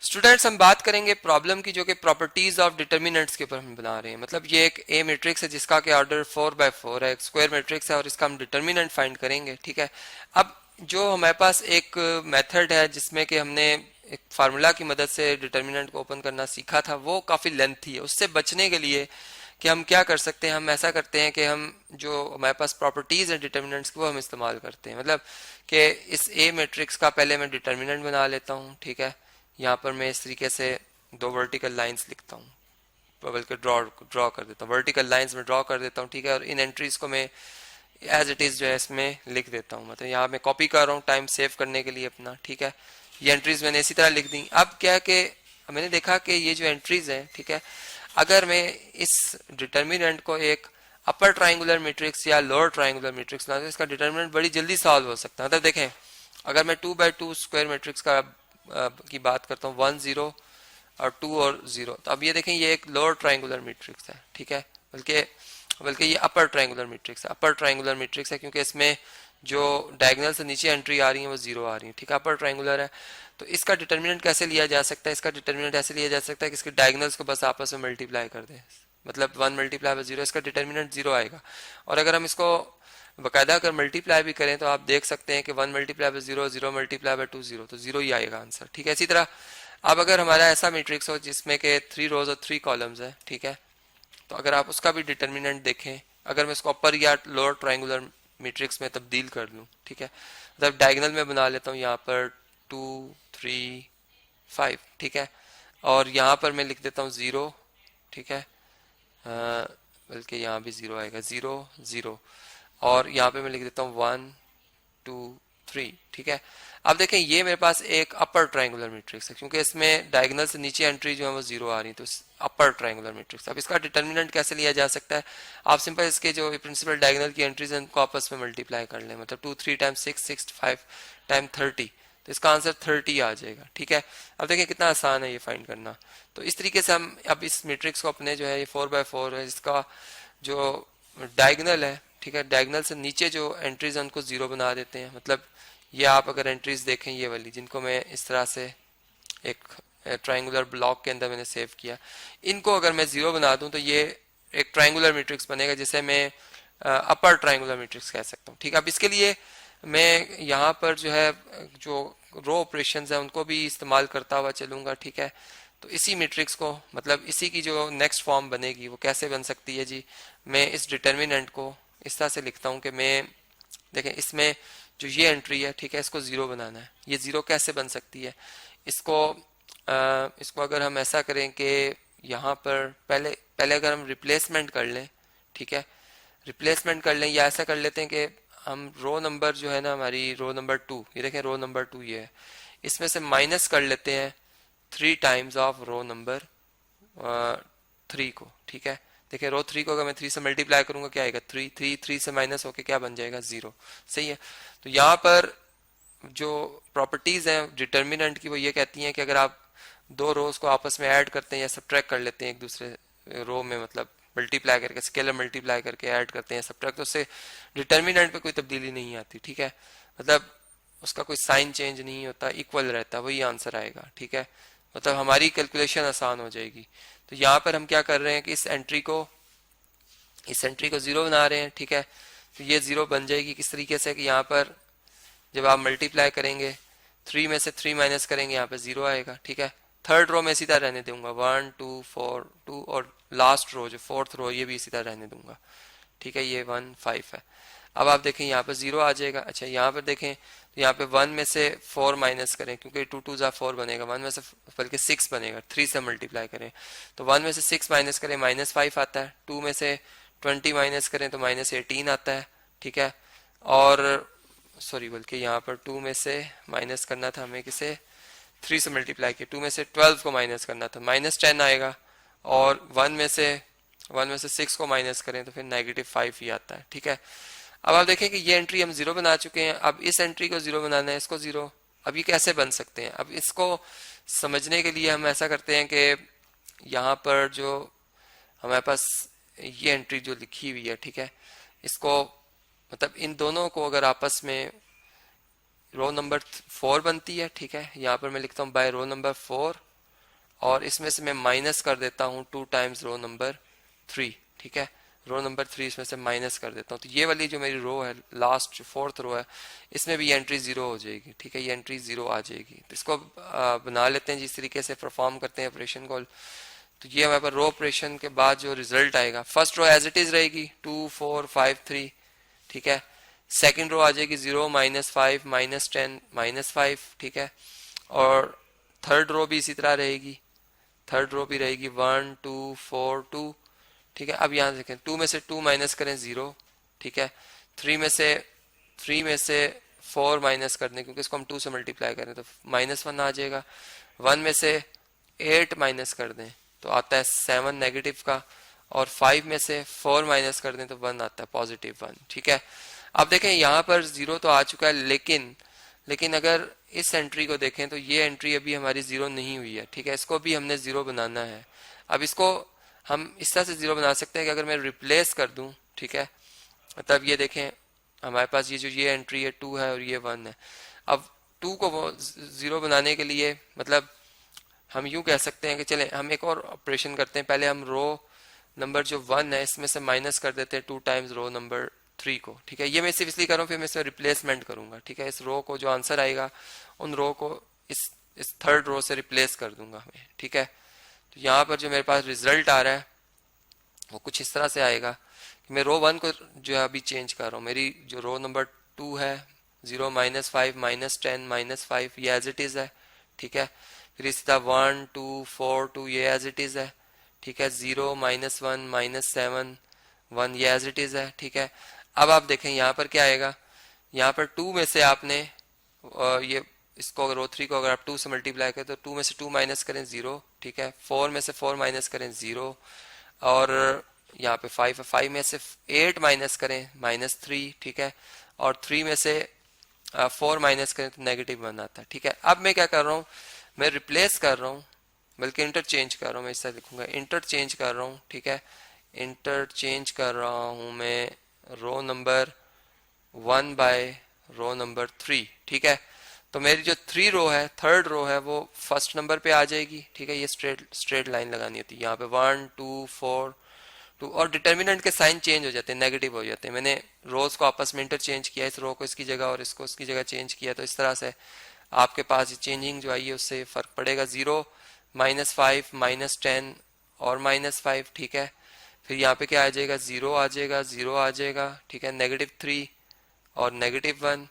Students हम बात करेंगे प्रॉब्लम की जो कि प्रॉपर्टीज ऑफ डिटर्मिनेंट्स के ऊपर हम बना रहे हैं। मतलब ये एक ए मैट्रिक्स है जिसका कि ऑर्डर 4 by 4 है, एक स्क्वायर मैट्रिक्स है और इसका हम डिटर्मिनेंट फाइंड करेंगे। ठीक है, अब जो हमारे पास एक मेथड है जिसमें कि हमने एक फार्मूला की मदद से डिटर्मिनेंट को ओपन करना सीखा था, वो काफ़ी लेंथी है। उससे बचने के लिए कि हम क्या कर सकते हैं, हम ऐसा करते हैं कि हम जो हमारे पास प्रॉपर्टीज है डिटर्मिनेंट्स की वो हम इस्तेमाल करते हैं। मतलब कि इस ए मैट्रिक्स का पहले मैं डिटर्मिनेंट बना लेता हूँ। ठीक है, यहाँ पर मैं इस तरीके से दो वर्टिकल लाइंस लिखता हूँ, बल्कि ड्रॉ ड्रॉ कर देता हूँ, वर्टिकल लाइंस में ड्रॉ कर देता हूँ। ठीक है, और इन एंट्रीज को मैं एज इट इज़ जो है इसमें लिख देता हूँ। मतलब यहाँ मैं कॉपी कर रहा हूँ टाइम सेव करने के लिए अपना। ठीक है, ये एंट्रीज मैंने इसी तरह लिख दी। अब क्या है कि मैंने देखा कि ये जो एंट्रीज है, ठीक है, अगर मैं इस डिटर्मिनेंट को एक अपर ट्राइंगुलर मैट्रिक्स या लोअर ट्राइंगुलर मैट्रिक्स ना, तो इसका डिटर्मिनेंट बड़ी जल्दी सॉल्व हो सकता है। मतलब देखें, अगर मैं 2 by 2 स्क्वायर मैट्रिक्स का की बात करता हूँ, 1 0 और 2 और 0, तो अब ये देखें ये एक लोअर ट्राइंगुलर मैट्रिक्स है। ठीक है, बल्कि बल्कि ये अपर ट्राइंगुलर मैट्रिक्स है। अपर ट्राइंगुलर मैट्रिक्स है क्योंकि इसमें जो डायगोनल से नीचे एंट्री आ रही है वो 0 आ रही है। ठीक है, अपर ट्राइंगुलर है। तो इसका डिटर्मिनेंट कैसे लिया जा सकता है? इसका डिटर्मिनेंट ऐसे लिया जा सकता है कि इसके डायगोनल्स को बस आपस में मल्टीप्लाई कर दें। मतलब 1 मल्टीप्लाई बाय 0, इसका डिटर्मिनेंट 0 आएगा। और अगर हम इसको बाकायदा अगर मल्टीप्लाई भी करें तो आप देख सकते हैं कि 1 मल्टीप्लाई बाय 0, 0 मल्टीप्लाई बाय 2 0, तो 0 ही आएगा आंसर। ठीक है, इसी तरह अब अगर हमारा ऐसा मैट्रिक्स हो जिसमें के 3 रोज और 3 कॉलम्स है, ठीक है, तो अगर आप उसका भी डिटर्मिनेंट देखें, अगर मैं इसको अपर या लोअर ट्राइंगुलर मैट्रिक्स में तब्दील कर लूँ, ठीक है, मतलब डायगोनल में बना लेता हूँ यहाँ पर 2 3 5, ठीक है, और यहाँ पर मैं लिख देता हूँ 0। ठीक है, बल्कि यहाँ भी 0 आएगा, 0 0, और यहाँ पे मैं लिख देता हूँ 1 2 3। ठीक है, अब देखें ये मेरे पास एक अपर ट्राइंगुलर मैट्रिक्स है क्योंकि इसमें डायगोनल से नीचे एंट्री जो है वो 0 आ रही है, तो अपर ट्राइंगुलर मैट्रिक्स। अब इसका डिटर्मिनेंट कैसे लिया जा सकता है? आप सिंपल इसके जो प्रिंसिपल डायगोनल की एंट्रीज हैं उनको आपस में मल्टीप्लाई कर लें। मतलब 2 3 टाइम 6 6 5 टाइम 30, तो इसका आंसर 30 आ जाएगा। ठीक है, अब देखें कितना आसान है ये फाइंड करना। तो इस तरीके से हम अब इस मैट्रिक्स को अपने जो है ये 4 by 4 है, इसका जो डायगोनल है, ठीक है, डायगोनल से नीचे जो एंट्रीज हैं उनको 0 बना देते हैं। मतलब ये आप अगर एंट्रीज देखें ये वाली जिनको मैं इस तरह से एक ट्राइंगुलर ब्लॉक के अंदर मैंने सेव किया, इनको अगर मैं 0 बना दूं तो ये एक ट्राइंगुलर मैट्रिक्स बनेगा जिसे मैं अपर ट्राइंगुलर मैट्रिक्स कह सकता हूँ। ठीक है, अब इसके लिए मैं यहाँ पर जो है जो रो ऑपरेशंस है उनको भी इस्तेमाल करता हुआ चलूंगा। ठीक है, तो इसी मैट्रिक्स को मतलब इसी की जो नेक्स्ट फॉर्म बनेगी वो कैसे बन सकती है जी, मैं इस डिटर्मिनेंट को इस तरह से लिखता हूँ कि मैं देखें इसमें जो ये एंट्री है, ठीक है, इसको 0 बनाना है। ये 0 कैसे बन सकती है? इसको अगर हम ऐसा करें कि यहाँ पर पहले पहले अगर हम रिप्लेसमेंट कर लें, ठीक है, रिप्लेसमेंट कर लें या ऐसा कर लेते हैं कि हम रो नंबर जो है ना, हमारी रो नंबर 2, ये देखें रो नंबर 2 ये है, इसमें से माइनस कर लेते हैं 3 टाइम्स ऑफ रो नंबर 3 को। ठीक है, देखिए रो 3 को अगर मैं 3 से मल्टीप्लाई करूंगा क्या आएगा? 3 3 3 से माइनस होके क्या बन जाएगा? 0। सही है, तो यहाँ पर जो प्रॉपर्टीज हैं डिटर्मिनेंट की वो ये कहती हैं कि अगर आप दो रोज को आपस में ऐड करते हैं या सब्ट्रैक्ट कर लेते हैं एक दूसरे रो में, मतलब मल्टीप्लाई करके स्केलर मल्टीप्लाई करके ऐड करते हैं सब्ट्रैक्ट, तो उससे डिटर्मिनेंट पे कोई तब्दीली नहीं आती। ठीक है, मतलब उसका कोई साइन चेंज नहीं होता, इक्वल रहता, वही आंसर आएगा। ठीक है, मतलब हमारी कैलकुलेशन आसान हो जाएगी। तो यहाँ पर हम क्या कर रहे हैं कि इस एंट्री को 0 बना रहे हैं। ठीक है, तो ये 0 बन जाएगी किस तरीके से कि यहाँ पर जब आप मल्टीप्लाई करेंगे 3 में से 3 माइनस करेंगे यहाँ पे 0 आएगा। ठीक है, थर्ड रो में इसी तरह रहने दूंगा 1 2 4 2, और लास्ट रो जो फोर्थ रो ये भी इसी तरह रहने दूंगा। ठीक है, ये 1 5 है। अब आप देखें यहाँ पर 0 आ जाएगा। अच्छा, यहाँ पर देखें तो यहाँ पे 1 में से 4 माइनस करें क्योंकि 2 2 जा 4 बनेगा, 1 में से बल्कि 6 बनेगा, 3 से मल्टीप्लाई करें तो 1 में से 6 माइनस करें -5 आता है, 2 में से 20 माइनस करें तो -18 आता है। ठीक है, और सॉरी बल्कि यहाँ पर 2 में से माइनस करना था हमें किसे, 3 से मल्टीप्लाई किया, 2 में से 12 को माइनस करना था -10 आएगा, और 1 में से 6 को माइनस करें तो फिर -5 ही आता है। ठीक है, अब आप देखें कि ये एंट्री हम 0 बना चुके हैं। अब इस एंट्री को 0 बनाना है, इसको 0। अब ये कैसे बन सकते हैं? अब इसको समझने के लिए हम ऐसा करते हैं कि यहाँ पर जो हमारे पास ये एंट्री जो लिखी हुई है, ठीक है, इसको मतलब इन दोनों को अगर आपस में रो नंबर 4 बनती है। ठीक है, यहाँ पर मैं लिखता हूँ बाय रो नंबर 4 और इसमें से मैं माइनस कर देता हूँ 2 टाइम्स रो नंबर 3, ठीक है। रो नंबर 3 इसमें से माइनस कर देता हूँ, तो ये वाली जो मेरी रो है, लास्ट जो 4th रो है, इसमें भी ये एंट्री 0 हो जाएगी, ठीक है। ये एंट्री 0 आ जाएगी। तो इसको बना लेते हैं, जिस तरीके से परफॉर्म करते हैं ऑपरेशन को। तो ये हमारे पास रो ऑपरेशन के बाद जो रिजल्ट आएगा, first row as it is रहेगी 2 4 5 3, ठीक है। सेकंड रो आ जाएगी 0 -5 -10 -5, ठीक है। और थर्ड रो भी इसी तरह रहेगी, थर्ड रो भी रहेगी 1 2 4 2, ठीक है। अब यहाँ देखें 2 में से 2 माइनस करें 0, ठीक है। 3 में से 4 माइनस कर दें, क्योंकि इसको हम 2 से मल्टीप्लाई करें तो -1 आ जाएगा। 1 में से 8 माइनस कर दें तो आता है 7 नेगेटिव का, और 5 में से 4 माइनस कर दें तो 1 आता है पॉजिटिव 1, ठीक है। अब देखें यहाँ पर 0 तो आ चुका है, लेकिन अगर इस एंट्री को देखें तो ये एंट्री अभी हमारी 0 नहीं हुई है, ठीक है। इसको भी हमने 0 बनाना है। अब इसको हम इस तरह से 0 बना सकते हैं कि अगर मैं रिप्लेस कर दूं, ठीक है, तब ये देखें हमारे पास ये एंट्री है 2 है और ये 1 है। अब 2 को 0 बनाने के लिए मतलब हम यूं कह सकते हैं कि चले हम एक और ऑपरेशन करते हैं। पहले हम रो नंबर जो 1 है इसमें से माइनस कर देते हैं 2 टाइम्स रो नंबर 3 को, ठीक है। ये मैं सिर्फ इसलिए कर रहा हूँ, फिर मैं इसमें रिप्लेसमेंट करूंगा, ठीक है। इस रो को जो आंसर आएगा उन रो को इस थर्ड रो से रिप्लेस कर दूंगा मैं, ठीक है। तो यहाँ पर जो मेरे पास रिजल्ट आ रहा है वो कुछ इस तरह से आएगा कि मैं रो 1 को जो है अभी चेंज कर रहा हूँ। मेरी जो रो नंबर 2 है 0 -5 -10 -5 ये एज इट इज है, ठीक है। फिर इसी तरह 1 2 4 2 ये एज इट इज है, ठीक है। 0 -1 -7 1 ये एज इट इज है, ठीक है। अब आप देखें यहाँ पर क्या आएगा, यहाँ पर 2 में से आपने ये इसको अगर रो 3 को अगर आप 2 से मल्टीप्लाई करें तो 2 में से 2 माइनस करें 0, ठीक है। 4 में से 4 माइनस करें 0, और यहाँ पे 5 है, 5 में से 8 माइनस करें -3, ठीक है। और 3 में से 4 माइनस करें तो -1 आता है, ठीक है। अब मैं क्या कर रहा हूँ, मैं रिप्लेस कर रहा हूँ, बल्कि इंटरचेंज कर रहा हूँ, मैं इस तरह लिखूंगा इंटरचेंज कर रहा हूँ, ठीक है। इंटरचेंज कर रहा हूँ मैं row number 1 by row number 3, ठीक है। तो मेरी जो 3 रो है, थर्ड रो है, वो फर्स्ट नंबर पे आ जाएगी, ठीक है। ये स्ट्रेट लाइन लगानी होती है यहाँ पे 1 2 4 2, और डिटर्मिनेंट के साइन चेंज हो जाते हैं, नेगेटिव हो जाते हैं। मैंने रोज को आपस में इंटरचेंज किया, इस रो को इसकी जगह और इसको इसकी जगह चेंज किया, तो इस तरह से आपके पास चेंजिंग जो आई है उससे फर्क पड़ेगा। 0 -5 -10 और -5, ठीक है। फिर यहाँ पे क्या आ जाएगा, 0 आ जाएगा, 0 आ जाएगा, ठीक है। -3 और -1,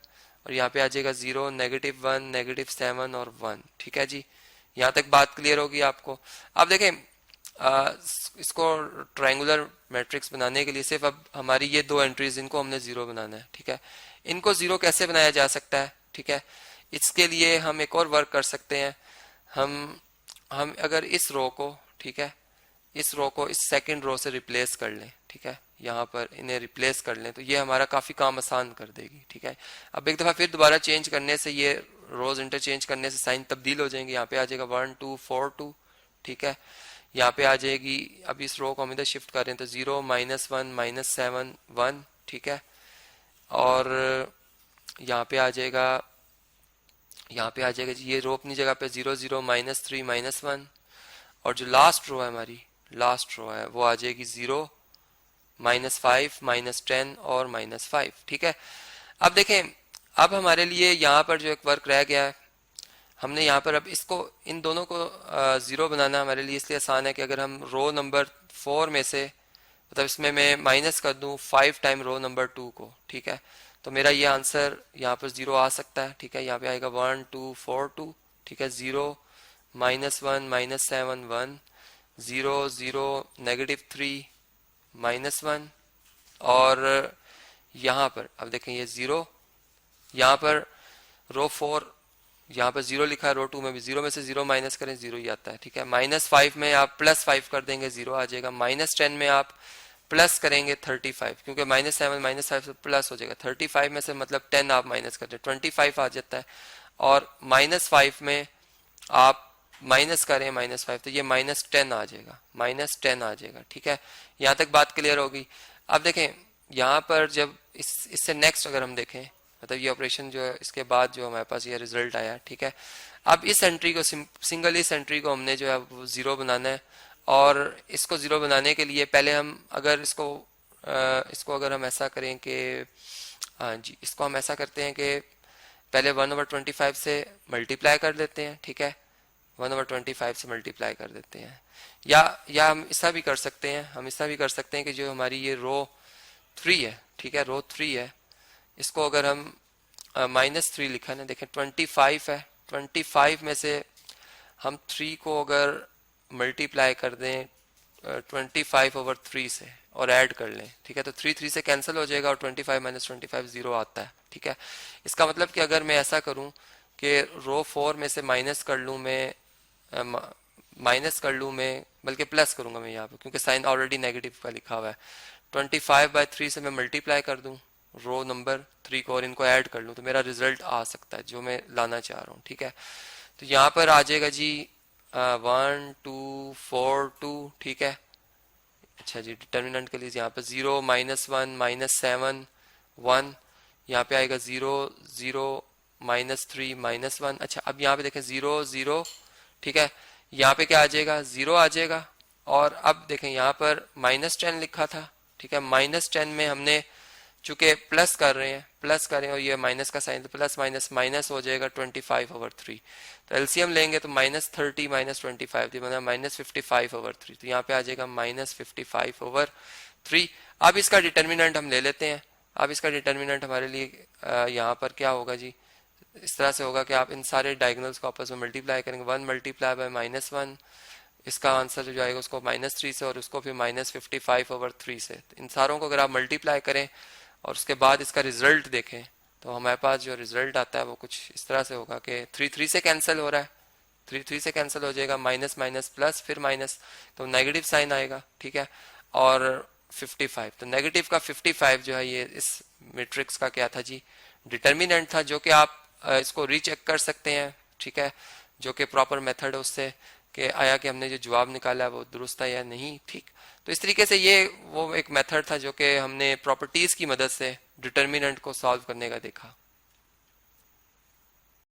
और यहाँ पे आ जाएगा 0 -1 -7 और 1, ठीक है जी। यहाँ तक बात क्लियर होगी आपको। अब देखें इसको ट्रायंगुलर मैट्रिक्स बनाने के लिए सिर्फ अब हमारी ये 2 एंट्रीज, इनको हमने 0 बनाना है, ठीक है। इनको 0 कैसे बनाया जा सकता है, ठीक है। इसके लिए हम एक और वर्क कर सकते हैं। हम अगर इस रो को, ठीक है, इस रो को इस सेकंड रो से रिप्लेस कर लें, ठीक है, यहाँ पर इन्हें रिप्लेस कर लें तो ये हमारा काफी काम आसान कर देगी, ठीक है। अब एक दफा फिर दोबारा चेंज करने से, ये रोज इंटरचेंज करने से साइन तब्दील हो जाएंगे। यहाँ पे आ जाएगा 1 2 4 2, ठीक है। यहाँ पे आ जाएगी, अब इस रो को हम इधर शिफ्ट कर रहे हैं तो 0 -1 -7 1, ठीक है। और यहाँ पे आ जाएगा, जी ये रो अपनी जगह पे 0 0 -3 -1, और जो लास्ट रो है हमारी, लास्ट रो है वो आ जाएगी 0 -5 -10 और -5, ठीक है। अब देखें, अब हमारे लिए यहाँ पर जो एक वर्क रह गया है, हमने यहाँ पर अब इसको, इन दोनों को 0 बनाना हमारे लिए इसलिए आसान है कि अगर हम रो नंबर 4 में से, मतलब इसमें मैं माइनस कर दूं 5 टाइम रो नंबर 2 को, ठीक है, तो मेरा ये आंसर यहाँ पर 0 आ सकता है, ठीक है। यहाँ पे आएगा 1 2 4 2, ठीक है। 0 -1 -7 1, 0 0 -3 -1, और यहाँ पर अब देखें ये 0, यहाँ पर रो 4 यहाँ पर 0 लिखा है, रो 2 में भी 0 में से 0 माइनस करें 0 ही आता है, ठीक है। -5 में आप +5 कर देंगे 0 आ जाएगा। -10 में आप प्लस करेंगे 35, क्योंकि -7 -5 से प्लस हो जाएगा। 35 में से मतलब 10 आप माइनस कर दें 25 आ जाता है, और -5 में आप माइनस करें -5 तो ये -10 आ जाएगा, -10 आ जाएगा, ठीक है। यहाँ तक बात क्लियर होगी। अब देखें यहाँ पर जब इससे नेक्स्ट अगर हम देखें, मतलब ये ऑपरेशन जो है इसके बाद जो हमारे पास ये रिजल्ट आया, ठीक है। अब इस एंट्री को सिंगल इस एंट्री को हमने जो है वो जीरो बनाना है, और इसको जीरो बनाने के लिए पहले हम अगर इसको अगर हम ऐसा करें कि, हाँ जी, इसको हम ऐसा करते हैं कि पहले 1/25 से मल्टीप्लाई कर देते हैं, ठीक है, 1/25 से मल्टीप्लाई कर देते हैं। या हम ऐसा भी कर सकते हैं, कि जो हमारी ये रो 3 है, ठीक है, रो 3 है, इसको अगर हम -3 लिखा ना, देखें 25 है, 25 में से हम 3 को अगर मल्टीप्लाई कर दें 25/3 से और ऐड कर लें, ठीक है, तो 3 से कैंसिल हो जाएगा और 25 - 25 0 आता है, ठीक है। इसका मतलब कि अगर मैं ऐसा करूं कि रो 4 में से माइनस कर लूँ मैं, बल्कि प्लस करूंगा मैं यहाँ पे, क्योंकि साइन ऑलरेडी नेगेटिव का लिखा हुआ है। 25/3 से मैं मल्टीप्लाई कर दूं रो नंबर 3 को और इनको ऐड कर लूं, तो मेरा रिजल्ट आ सकता है जो मैं लाना चाह रहा हूँ, ठीक है। तो यहाँ पर आ जाएगा जी 1 2 4 2, ठीक है। अच्छा जी, डिटर्मिनेंट के लिए यहाँ पे 0 -1 -7 1, यहाँ पे आएगा 0 0 -3 -1। अच्छा, अब यहाँ पे देखें 0 0, ठीक है, यहाँ पे क्या आ जाएगा, 0 आ जाएगा। और अब देखें यहाँ पर -10 लिखा था, ठीक है, -10 में हमने चूंकि प्लस कर रहे हैं और ये माइनस का साइन, तो प्लस माइनस माइनस हो जाएगा 25/3। तो एलसीएम लेंगे तो -30 -25 तो मतलब -55/3, तो यहाँ पे आ जाएगा -55/3। अब इसका डिटर्मिनेंट हम ले लेते हैं। अब इसका डिटर्मिनेंट हमारे लिए यहाँ पर क्या होगा जी, इस तरह से होगा कि आप इन सारे डायगोनल्स को आपस में मल्टीप्लाई करेंगे, 1 मल्टीप्लाई बाय -1, इसका आंसर जो आएगा उसको -3 से और उसको फिर -55/3 से। इन सारों को अगर आप मल्टीप्लाई करें और उसके बाद इसका रिजल्ट देखें तो हमारे पास जो रिजल्ट आता है वो कुछ इस तरह से होगा कि 3 से कैंसिल हो रहा है, 3 से कैंसिल हो जाएगा, माइनस माइनस प्लस फिर माइनस, तो नेगेटिव साइन आएगा, ठीक है। और 55, तो नेगेटिव का 55 जो है ये इस मैट्रिक्स का क्या था जी, डिटर्मिनेंट था, जो कि आप इसको रीचेक कर सकते हैं, ठीक है, जो कि प्रॉपर मेथड है उससे कि आया कि हमने जो जवाब निकाला है वो दुरुस्त है या नहीं, ठीक। तो इस तरीके से ये वो एक मेथड था जो कि हमने प्रॉपर्टीज की मदद से डिटर्मिनेंट को सॉल्व करने का देखा।